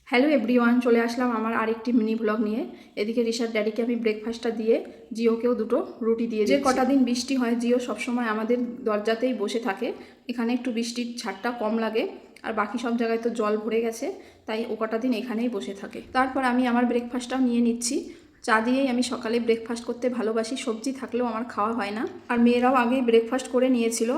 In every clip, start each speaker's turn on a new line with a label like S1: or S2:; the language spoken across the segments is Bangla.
S1: হ্যালো এভরিওয়ান, চলে আসলাম আমার আরেকটি মিনি ব্লগ নিয়ে। এদিকে ঋষার ড্যাডিকে আমি ব্রেকফাস্টটা দিয়ে জিওকেও দুটো রুটি দিয়ে যে কটা দিন বৃষ্টি হয়, জিও সবসময় আমাদের দরজাতেই বসে থাকে। এখানে একটু বৃষ্টির ছাড়টা কম লাগে, আর বাকি সব জায়গায় তো জল ভরে গেছে, তাই ও কটা দিন এখানেই বসে থাকে। তারপর আমি আমার ব্রেকফাস্টটাও নিয়ে নিচ্ছি। চা দিয়েই আমি সকালে ব্রেকফাস্ট করতে ভালোবাসি, সবজি থাকলেও আমার খাওয়া হয় না। আর মেয়েরাও আগেই ব্রেকফাস্ট করে নিয়েছিল।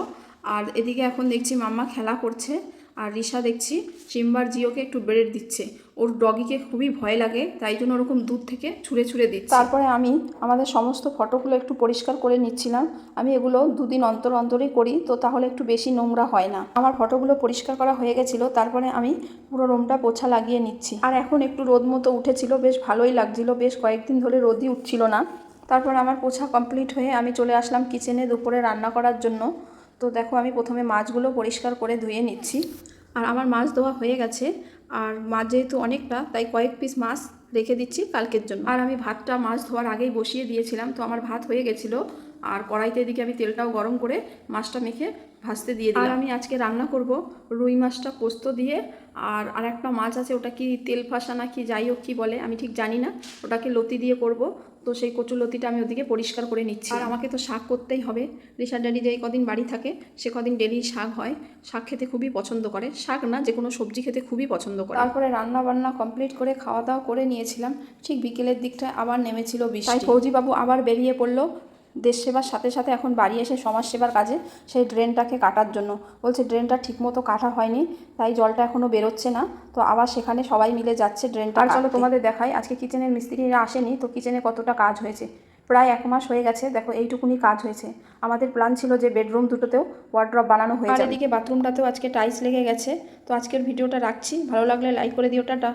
S1: আর এদিকে এখন দেখছি মাম্মা খেলা করছে, আর ঋষা দেখছি সিম্বার জিওকে একটু ব্রেড দিচ্ছে। ওর ডগিকে খুবই ভয় লাগে, তাই জন্য ওরকম দূর থেকে ছুঁড়ে ছুঁড়ে দিচ্ছে। তারপরে আমি আমাদের সমস্ত ফটোগুলো একটু পরিষ্কার করে নিচ্ছিলাম। আমি এগুলো দুদিন অন্তর অন্তরই করি, তো তাহলে একটু বেশি নোংরা হয় না। আমার ফটোগুলো পরিষ্কার করা হয়ে গেছিলো, তারপরে আমি পুরো রুমটা পোছা লাগিয়ে নিচ্ছি। আর এখন একটু রোদ মতো উঠেছিল, বেশ ভালোই লাগছিল। বেশ কয়েকদিন ধরে রোদই উঠছিল না। তারপর আমার পোছা কমপ্লিট হয়ে আমি চলে আসলাম কিচেনে দুপুরে রান্না করার জন্য। তো দেখো, আমি প্রথমে মাছগুলো পরিষ্কার করে ধুয়ে নিচ্ছি। আর আমার মাছ ধোয়া হয়ে গেছে। আর মাছ যেহেতু অনেকটা, তাই কয়েক পিস মাছ রেখে দিচ্ছি কালকের জন্য। আর আমি ভাতটা মাছ ধোয়ার আগেই বসিয়ে দিয়েছিলাম, তো আমার ভাত হয়ে গেছিলো। আর কড়াইতে এদিকে আমি তেলটাও গরম করে মাছটা মেখে ভাজতে দিয়ে দিলাম। আর আমি আজকে রান্না করব রুই মাছটা পোস্ত দিয়ে। আর একটা মাছ আছে, ওটা কি তেল ফাঁসা না কি যাই হোক কী বলে, আমি ঠিক জানি না। ওটাকে লতি দিয়ে করব। তো সেই কচু লতিটা আমি ওদিকে পরিষ্কার করে নিচ্ছি। আর আমাকে তো শাক করতেই হবে। ঋষার ড্যাডি যেই কদিন বাড়ি থাকে সে কদিন ডেলি শাক হয়। শাক খেতে খুবই পছন্দ করে, শাক না যে কোনো সবজি খেতে খুবই পছন্দ করে। তারপরে রান্না বান্না কমপ্লিট করে খাওয়া দাওয়া করে নিয়েছিলাম। ঠিক বিকেলের দিকটায় আবার নেমেছিল বৃষ্টি। তাই ফৌজিবাবু আবার বেরিয়ে পড়লো দেশ সেবার সাথে সাথে এখন বাড়ি এসে সমাজ সেবার কাজে, সেই ড্রেনটাকে কাটার জন্য। বলছে ড্রেনটা ঠিকমতো কাটা হয়নি, তাই জলটা এখনও বেরোচ্ছে না। তো আবার সেখানে সবাই মিলে যাচ্ছে ড্রেনটা। আর চলো তোমাদের দেখাই, আজকে কিচেনের মিস্ত্রিরা আসেনি, তো কিচেনে কতটা কাজ হয়েছে। প্রায় 1 মাস হয়ে গেছে, দেখো এইটুকুনি কাজ হয়েছে। আমাদের প্ল্যান ছিল যে বেডরুম দুটোতেও ওয়ার্ড্রপ বানানো হয়ে যাবে। আর এদিকে বাথরুমটাতেও আজকে টাইলস লেগে গেছে। তো আজকের ভিডিওটা রাখছি, ভালো লাগলে লাইক করে দিও, টাটা।